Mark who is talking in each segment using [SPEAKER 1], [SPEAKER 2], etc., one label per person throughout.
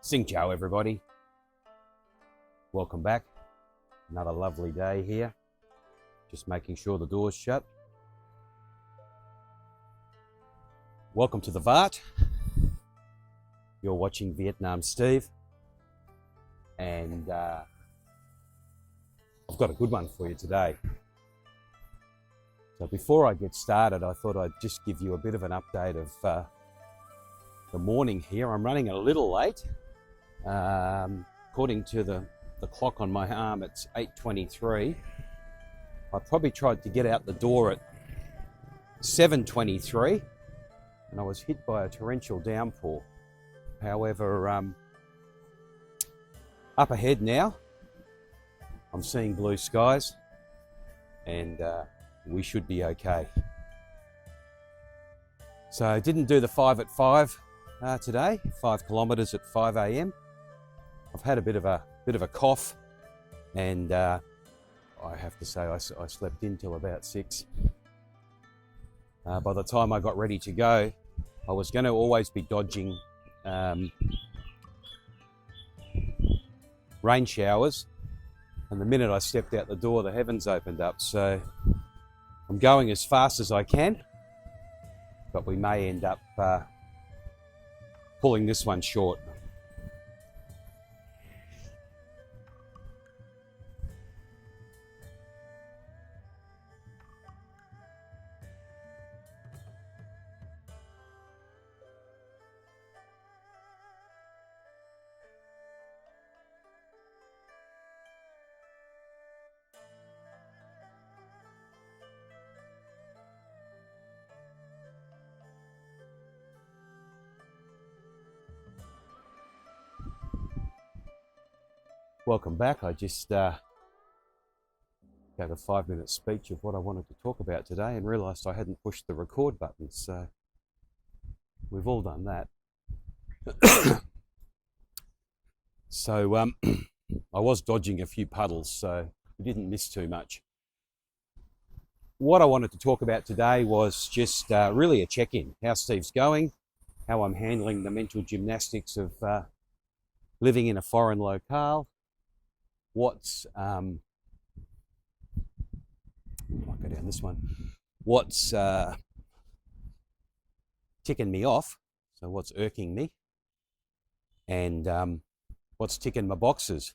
[SPEAKER 1] Sing ciao, everybody. Welcome back. Another lovely day here. Just making sure the door's shut. Welcome to the Vart. You're watching Vietnam Steve. And I've got a good one for you today. So before I get started, I thought I'd just give you a bit of an update of the morning here. I'm running a little late. According to the clock on my arm, it's 8:23. I probably tried to get out the door at 7:23 and I was hit by a torrential downpour. However, up ahead now, I'm seeing blue skies and we should be okay. So I didn't do the 5 at 5 today, 5 kilometres at 5 a.m. I've had a bit of a cough, and I have to say I slept in till about 6. By the time I got ready to go, I was going to always be dodging rain showers, and the minute I stepped out the door, the heavens opened up. So I'm going as fast as I can, but we may end up pulling this one short. Welcome back. I just gave a 5-minute speech of what I wanted to talk about today and realised I hadn't pushed the record button, so we've all done that. So I was dodging a few puddles, so we didn't miss too much. What I wanted to talk about today was just really a check-in. How Steve's going, how I'm handling the mental gymnastics of living in a foreign locale, what's I'll go down this one. What's ticking me off, so what's irking me, and what's ticking my boxes,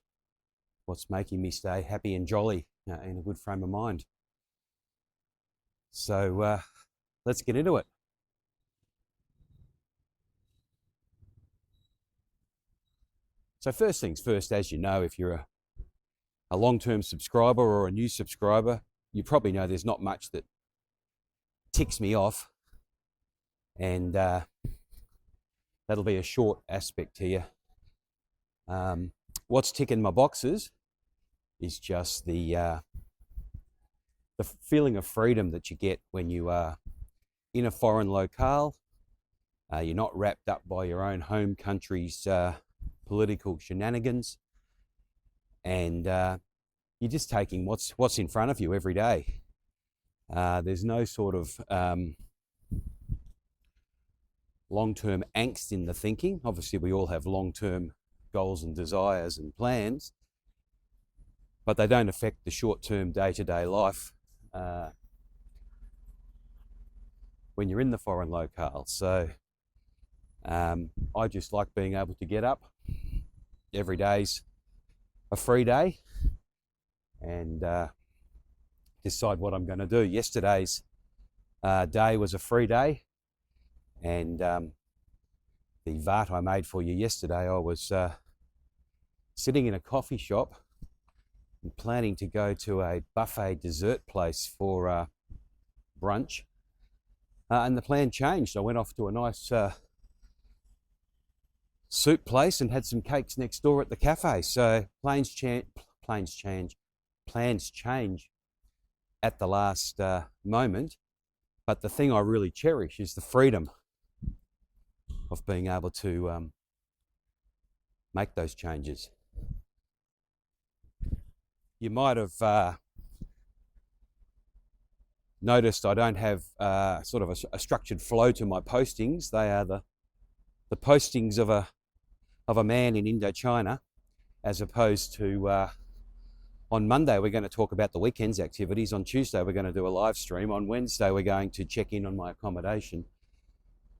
[SPEAKER 1] what's making me stay happy and jolly in a good frame of mind. So let's get into it. So first things first, as you know, if you're a long-term subscriber or a new subscriber, you probably know there's not much that ticks me off, and that'll be a short aspect here. What's ticking my boxes is just the feeling of freedom that you get when you are in a foreign locale. You're not wrapped up by your own home country's political shenanigans, and you're just taking what's in front of you every day. There's no sort of long-term angst in the thinking. Obviously, we all have long-term goals and desires and plans, but they don't affect the short-term day-to-day life when you're in the foreign locale. So I just like being able to get up. Every day's a free day, and decide what I'm going to do. Yesterday's day was a free day, and the Vart I made for you yesterday, I was sitting in a coffee shop and planning to go to a buffet dessert place for brunch, and the plan changed. I went off to a nice soup place and had some cakes next door at the cafe. So plans change at the last moment, but the thing I really cherish is the freedom of being able to make those changes. You might have noticed I don't have sort of a structured flow to my postings. They are the postings of a of a man in Indochina, as opposed to on Monday we're going to talk about the weekend's activities. On Tuesday we're going to do a live stream. On Wednesday we're going to check in on my accommodation.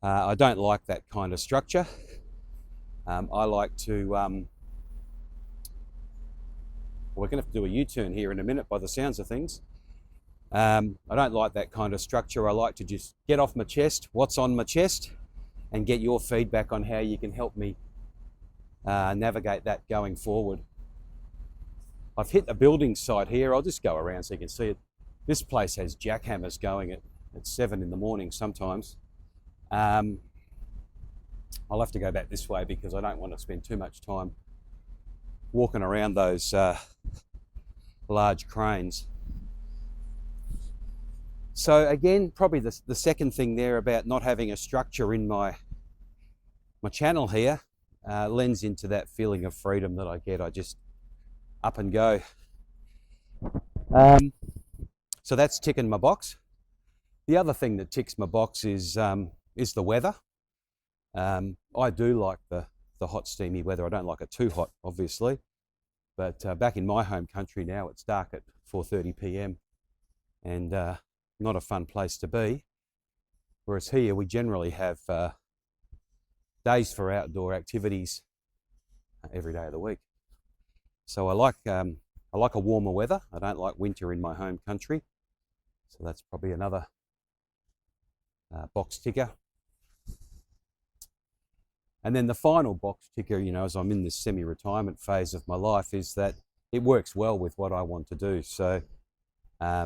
[SPEAKER 1] I don't like that kind of structure. I like to, we're going to have to do a U-turn here in a minute by the sounds of things. I don't like that kind of structure. I like to just get off my chest, what's on my chest, and get your feedback on how you can help me navigate that going forward. I've hit a building site here. I'll just go around so you can see it. This place has jackhammers going at 7 in the morning sometimes. I'll have to go back this way because I don't want to spend too much time walking around those large cranes. So again, probably the second thing there about not having a structure in my channel here lends into that feeling of freedom that I get. I just up and go. So that's ticking my box. The other thing that ticks my box is the weather. I do like the hot, steamy weather. I don't like it too hot, obviously. But back in my home country now, it's dark at 4:30 p.m. and not a fun place to be. Whereas here we generally have days for outdoor activities every day of the week. So I like a warmer weather. I don't like winter in my home country. So that's probably another box ticker. And then the final box ticker, you know, as I'm in this semi-retirement phase of my life, is that it works well with what I want to do. So I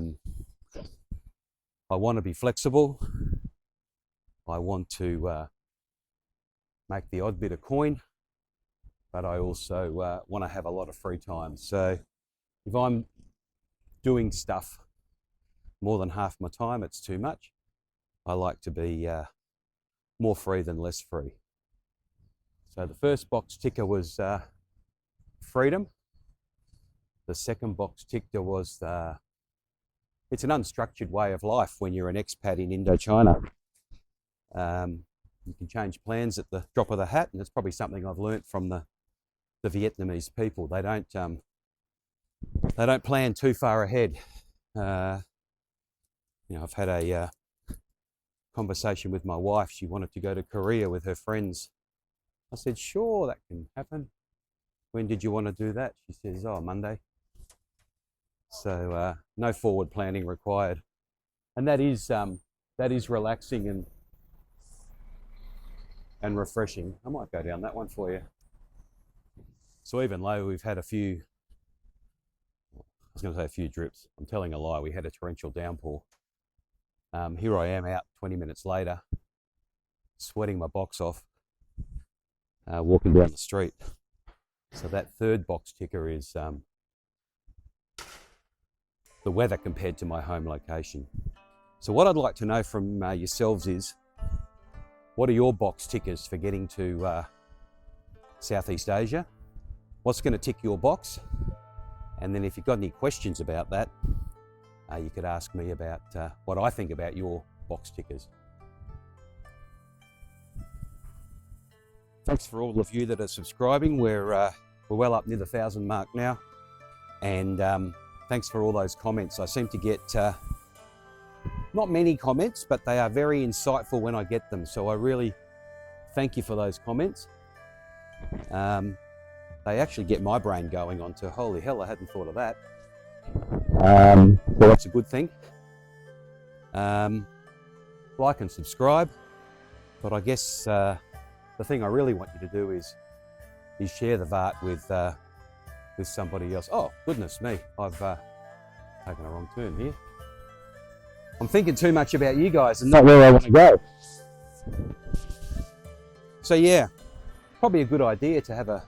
[SPEAKER 1] want to be flexible. I want to make the odd bit of coin, but I also want to have a lot of free time. So if I'm doing stuff more than half my time, it's too much. I like to be more free than less free. So the first box ticker was freedom. The second box ticker was it's an unstructured way of life when you're an expat in Indochina. You can change plans at the drop of the hat, and it's probably something I've learnt from the Vietnamese people. They don't plan too far ahead. You know, I've had a conversation with my wife. She wanted to go to Korea with her friends. I said, sure, that can happen. When did you want to do that? She says, oh, Monday. So no forward planning required. And that is relaxing and refreshing. I might go down that one for you. So even though we've had a few drips. I'm telling a lie. We had a torrential downpour. Here I am out 20 minutes later, sweating my box off, walking down the street. So that third box ticker is the weather compared to my home location. So what I'd like to know from yourselves is, what are your box tickers for getting to Southeast Asia? What's going to tick your box? And then if you've got any questions about that, you could ask me about what I think about your box tickers. Thanks for all of you that are subscribing. We're well up near the 1,000 mark now. And thanks for all those comments. I seem to get not many comments, but they are very insightful when I get them. So I really thank you for those comments. They actually get my brain going onto, holy hell, I hadn't thought of that. So that's a good thing. Like and subscribe. But I guess the thing I really want you to do is share the VART with somebody else. Oh, goodness me, I've taken a wrong turn here. I'm thinking too much about you guys and not where I want to go. So yeah, probably a good idea to have a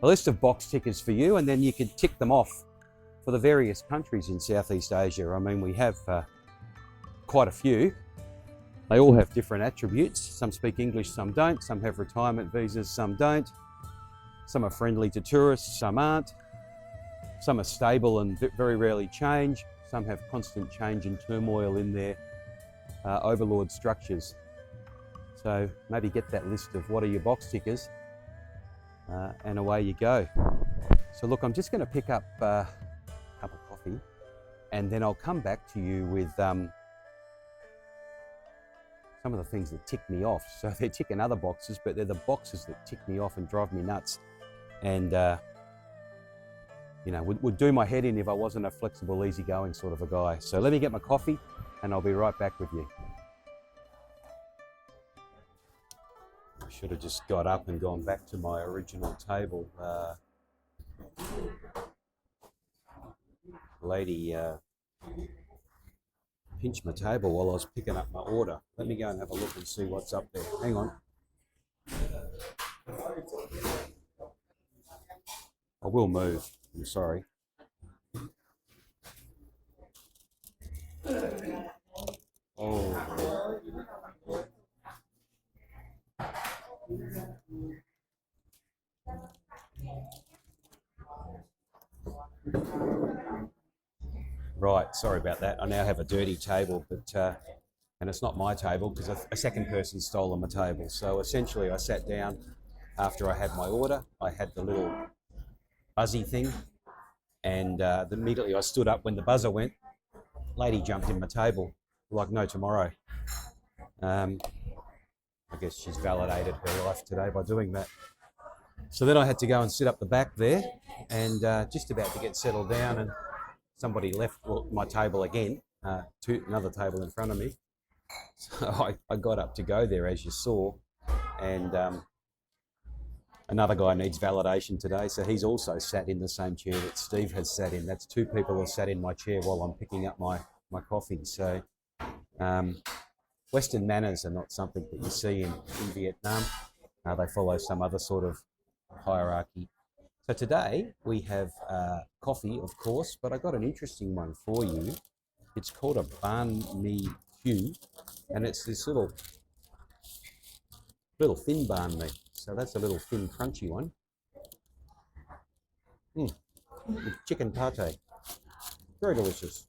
[SPEAKER 1] list of box tickers for you, and then you can tick them off for the various countries in Southeast Asia. I mean, we have quite a few. They all have different attributes. Some speak English, some don't. Some have retirement visas, some don't. Some are friendly to tourists, some aren't. Some are stable and very rarely change. Some have constant change and turmoil in their overlord structures. So maybe get that list of what are your box tickers and away you go. So look, I'm just going to pick up a cup of coffee, and then I'll come back to you with some of the things that tick me off. So they're ticking other boxes, but they're the boxes that tick me off and drive me nuts. And would do my head in if I wasn't a flexible, easygoing sort of a guy. So let me get my coffee and I'll be right back with you. I should have just got up and gone back to my original table. Lady pinched my table while I was picking up my order. Let me go and have a look and see what's up there. Hang on. I will move. I'm sorry. Oh. Right, sorry about that. I now have a dirty table, but and it's not my table because a second person stole my table. So essentially I sat down after I had my order. I had the little buzzy thing, and immediately I stood up when the buzzer went. Lady jumped in my table like no tomorrow. I guess she's validated her life today by doing that. So then I had to go and sit up the back there, and just about to get settled down, and somebody left my table again, to another table in front of me. So I got up to go there, as you saw, and another guy needs validation today, so he's also sat in the same chair that Steve has sat in. That's two people who sat in my chair while I'm picking up my coffee. So Western manners are not something that you see in Vietnam. They follow some other sort of hierarchy. So today we have coffee, of course, but I got an interesting one for you. It's called a banh mi Q, and it's this little thin banh mi. So that's a little thin, crunchy one. With chicken pate. Very delicious.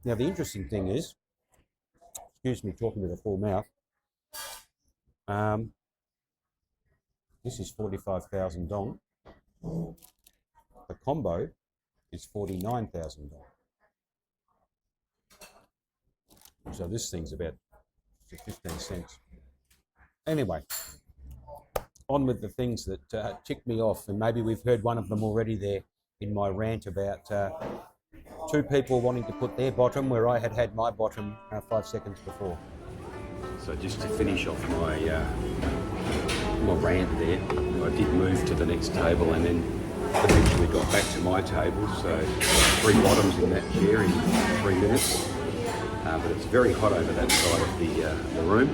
[SPEAKER 1] Now the interesting thing is, excuse me talking with a full mouth, this is 45,000 dong. The combo is 49,000 dong. So this thing's about 15 cents. Anyway, on with the things that tick me off, and maybe we've heard one of them already there in my rant about two people wanting to put their bottom where I had my bottom 5 seconds before. So just to finish off my rant there, I did move to the next table and then eventually got back to my table. So 3 bottoms in that chair in 3 minutes. But it's very hot over that side of the room.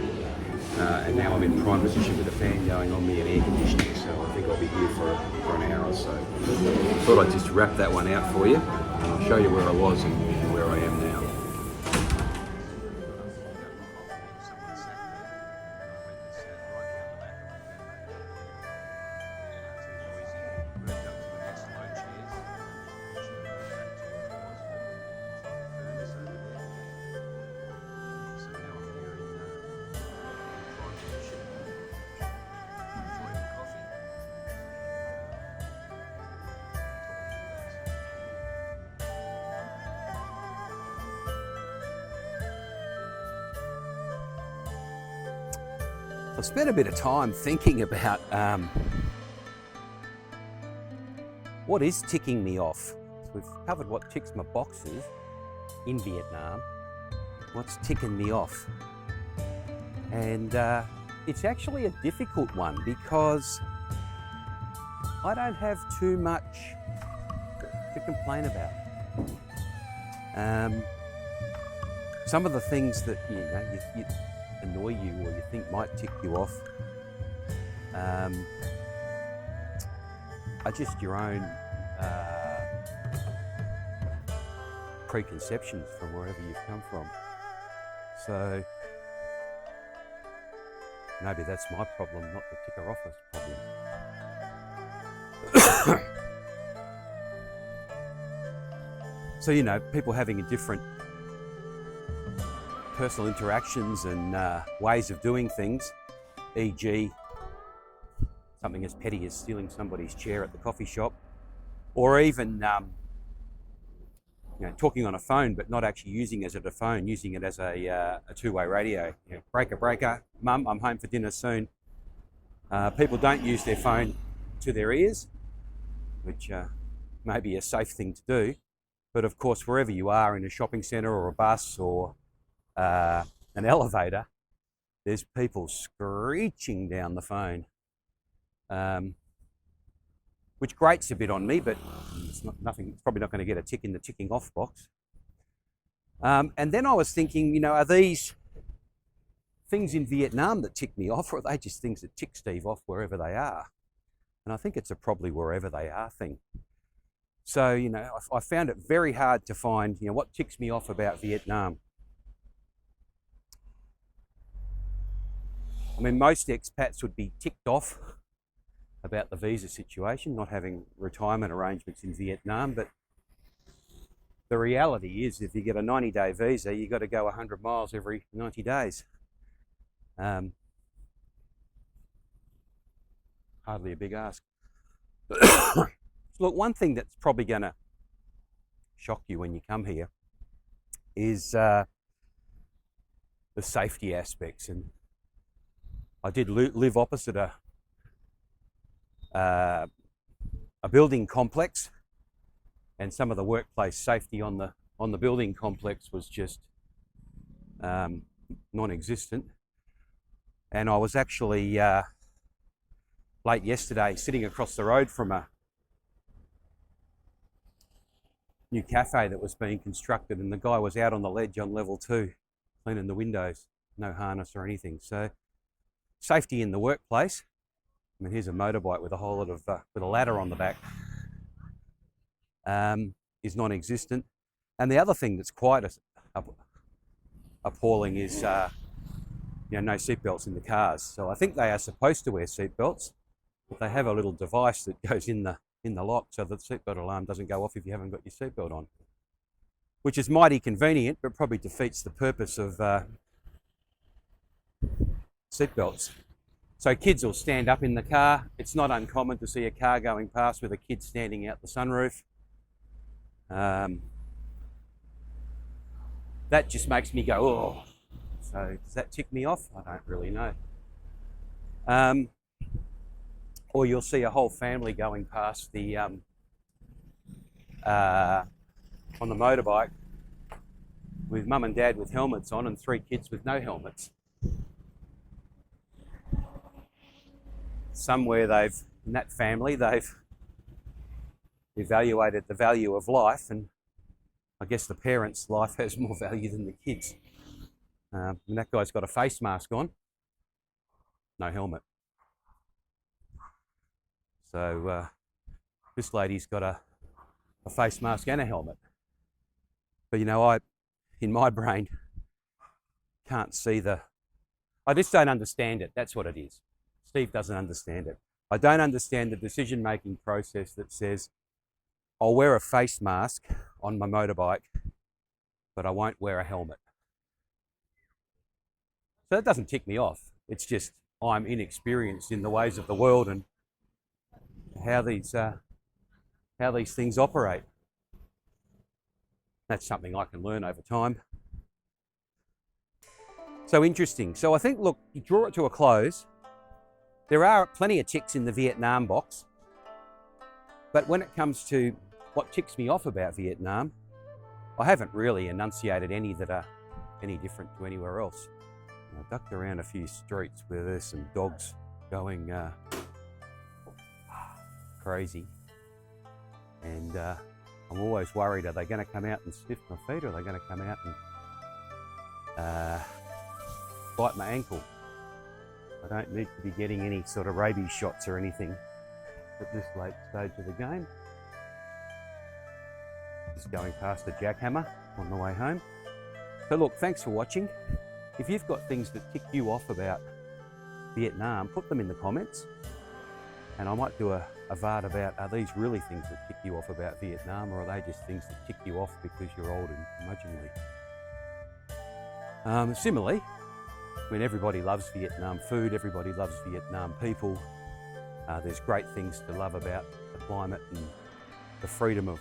[SPEAKER 1] And now I'm in prime position with the fan going on me and air conditioning, so I think I'll be here for an hour or so. Thought I'd just wrap that one out for you, and I'll show you where I was and where I am now. I've spent a bit of time thinking about what is ticking me off. So we've covered what ticks my boxes in Vietnam. What's ticking me off? And it's actually a difficult one because I don't have too much to complain about. Some of the things that you annoy you or you think might tick you off are just your own preconceptions from wherever you've come from. So maybe that's my problem, not the ticker office problem. So people having a different personal interactions and ways of doing things, e.g. something as petty as stealing somebody's chair at the coffee shop, or even talking on a phone but not actually using it as a phone, using it as a two-way radio. Breaker, breaker, mum, I'm home for dinner soon. People don't use their phone to their ears, which may be a safe thing to do. But of course, wherever you are, in a shopping centre or a bus or an elevator, there's people screeching down the phone, which grates a bit on me, but it's probably not going to get a tick in the ticking off box. And then I was thinking, are these things in Vietnam that tick me off, or are they just things that tick Steve off wherever they are? And I think it's a probably wherever they are thing. So, I found it very hard to find, what ticks me off about Vietnam. I mean, most expats would be ticked off about the visa situation, not having retirement arrangements in Vietnam, but the reality is if you get a 90-day visa, you've got to go 100 miles every 90 days. Hardly a big ask. Look, one thing that's probably going to shock you when you come here is the safety aspects. And I did live opposite a building complex, and some of the workplace safety on the building complex was just non-existent. And I was actually late yesterday sitting across the road from a new cafe that was being constructed, and the guy was out on the ledge on level 2 cleaning the windows, no harness or anything. So safety in the workplace. I mean, here's a motorbike with a whole lot of with a ladder on the back, is non-existent. And the other thing that's quite appalling is no seatbelts in the cars. So I think they are supposed to wear seatbelts, but they have a little device that goes in the lock so that the seatbelt alarm doesn't go off if you haven't got your seatbelt on, which is mighty convenient, but probably defeats the purpose of seatbelts. So kids will stand up in the car. It's not uncommon to see a car going past with a kid standing out the sunroof. That just makes me go, oh. So does that tick me off? I don't really know. Or you'll see a whole family going past the on the motorbike with mum and dad with helmets on and 3 kids with no helmets. Somewhere in that family, they've evaluated the value of life, and I guess the parents' life has more value than the kids. And that guy's got a face mask on, no helmet. So this lady's got a face mask and a helmet. But I, in my brain, can't see I just don't understand it. That's what it is. Steve doesn't understand it. I don't understand the decision-making process that says, I'll wear a face mask on my motorbike, but I won't wear a helmet. So that doesn't tick me off. It's just I'm inexperienced in the ways of the world and how these things operate. That's something I can learn over time. So interesting. So I think, look, you draw it to a close. There are plenty of ticks in the Vietnam box, but when it comes to what ticks me off about Vietnam, I haven't really enunciated any that are any different to anywhere else. I ducked around a few streets where there's some dogs going crazy, and I'm always worried, are they going to come out and sniff my feet, or are they going to come out and bite my ankle? I don't need to be getting any sort of rabies shots or anything at this late stage of the game. Just going past the jackhammer on the way home. So look, thanks for watching. If you've got things that tick you off about Vietnam, put them in the comments, and I might do a VAD about, are these really things that tick you off about Vietnam, or are they just things that tick you off because you're old and curmudgeonly? Similarly, I mean, everybody loves Vietnam food, everybody loves Vietnam people. There's great things to love about the climate and the freedom of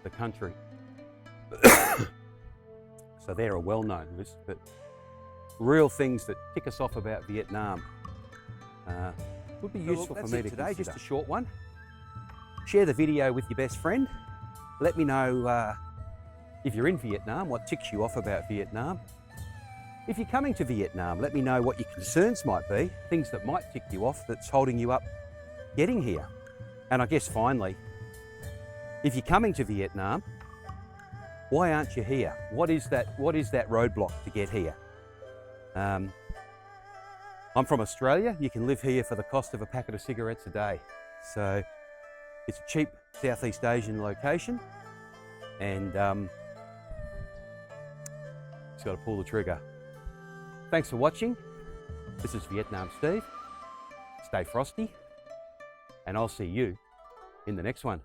[SPEAKER 1] the country. So they're a well-known list, but real things that tick us off about Vietnam would be useful for me to today. Just a short one. Share the video with your best friend. Let me know if you're in Vietnam, what ticks you off about Vietnam. If you're coming to Vietnam, let me know what your concerns might be, things that might tick you off that's holding you up getting here. And I guess finally, if you're coming to Vietnam, why aren't you here? What is that roadblock to get here? I'm from Australia. You can live here for the cost of a packet of cigarettes a day. So it's a cheap Southeast Asian location, and just got to pull the trigger. Thanks for watching. This is Vietnam Steve. Stay frosty, and I'll see you in the next one.